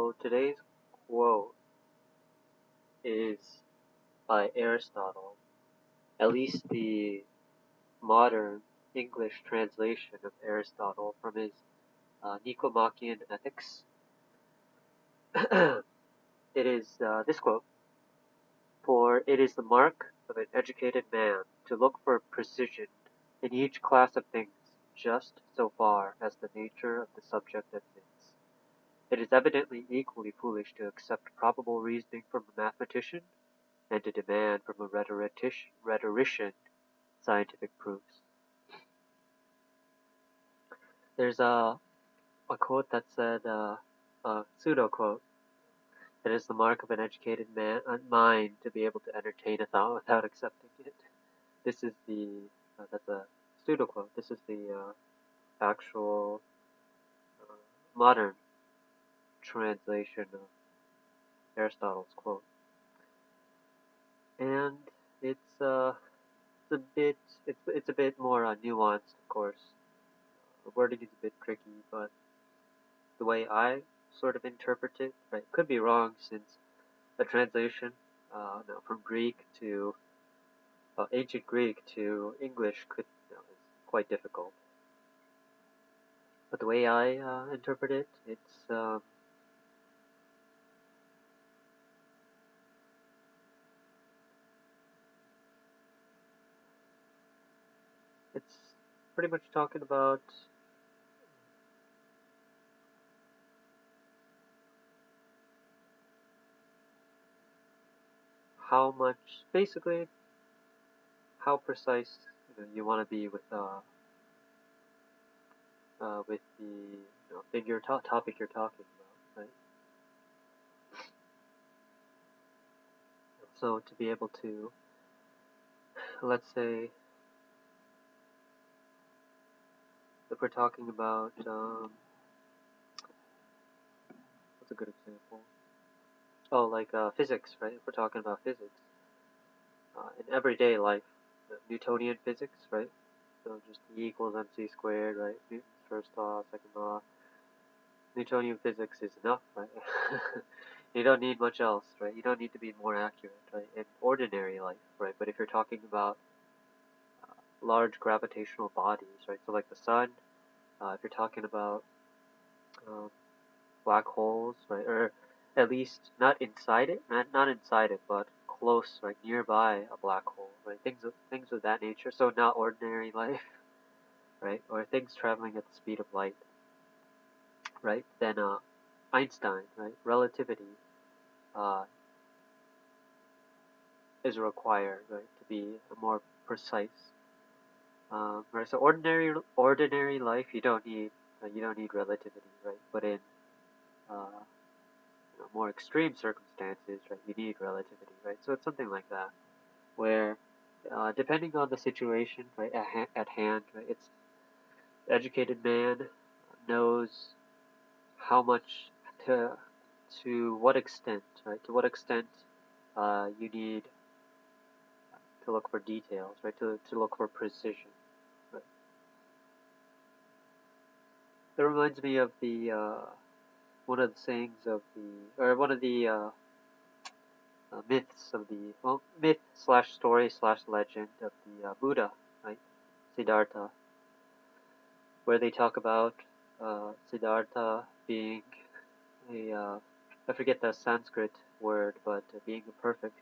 So today's quote is by Aristotle, at least the modern English translation of Aristotle from his Nicomachean Ethics. It is this quote: "For it is the mark of an educated man to look for precision in each class of things just so far as the nature of the subject admits. It is evidently equally foolish to accept probable reasoning from a mathematician and to demand from a rhetorician scientific proofs." There's a quote that said, a pseudo quote: "It is the mark of an educated mind to be able to entertain a thought without accepting it." This is that's a pseudo quote. This is the actual uh, modern translation of Aristotle's quote. And it's it's a bit it's a bit more nuanced, of course. The wording is a bit tricky, but the way I sort of interpret it, right, could be wrong since the translation from Greek to ancient Greek to English is quite difficult. But the way I interpret it, it's pretty much talking about how much, basically, how precise you want to be with the thing topic you're talking about, right? So to be able to, let's say, if we're talking about, what's a good example? Oh, like physics, right? If we're talking about physics, in everyday life, Newtonian physics, right? So just E equals mc squared, right? Newton's first law, second law. Newtonian physics is enough, right? You don't need much else, right? You don't need to be more accurate, right? In ordinary life, right? But if you're talking about large gravitational bodies, right? So like the sun, if you're talking about um, black holes, right? Or at least not inside it, not inside it, but close, right? Nearby a black hole, right? Things of that nature. So not ordinary life, right? Or things traveling at the speed of light, right? Then Einstein, right? Relativity uh, is required, right? To be more precise. Right. So ordinary life, you don't need relativity, right? But in uh, more extreme circumstances, right, you need relativity, right? So it's something like that, where depending on the situation, right, at hand, right, it's educated man knows how much to what extent, right, to what extent you need to look for details, right, to look for precision. Right. That reminds me of the one of the sayings of the, or one of the myths of the, well, myth slash story slash legend of the Buddha, right? Siddhartha, where they talk about Siddhartha being I forget the Sanskrit word, but being a perfect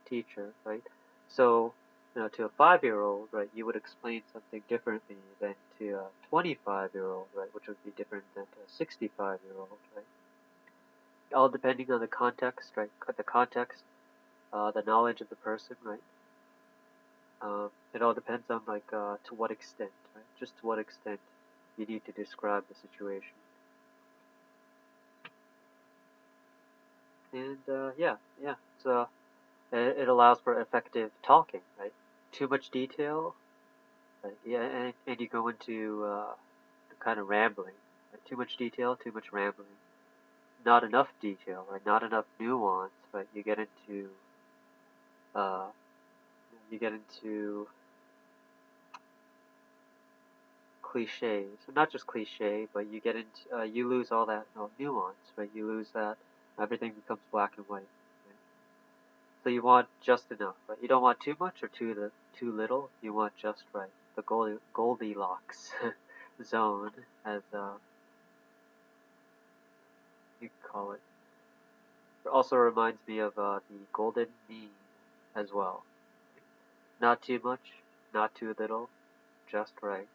teacher, right? So, to a 5-year-old, right, you would explain something differently than to a 25-year-old, right, which would be different than to a 65-year-old, right? All depending on the context, right? The context, the knowledge of the person, right? It all depends on to what extent, right? Just to what extent you need to describe the situation. And yeah, so it allows for effective talking, right? Too much detail, right? Yeah, and you go into kind of rambling. Right? Too much detail, too much rambling. Not enough detail, right? Not enough nuance, right? Uh, you get into cliche. So not just cliche, but you get into you lose all that nuance, right? You lose that everything becomes black and white. Right? So you want just enough, right? You don't want too much or too little. You want just right. The Goldilocks zone, as you could call it. It also reminds me of the golden mean as well. Not too much, not too little, just right.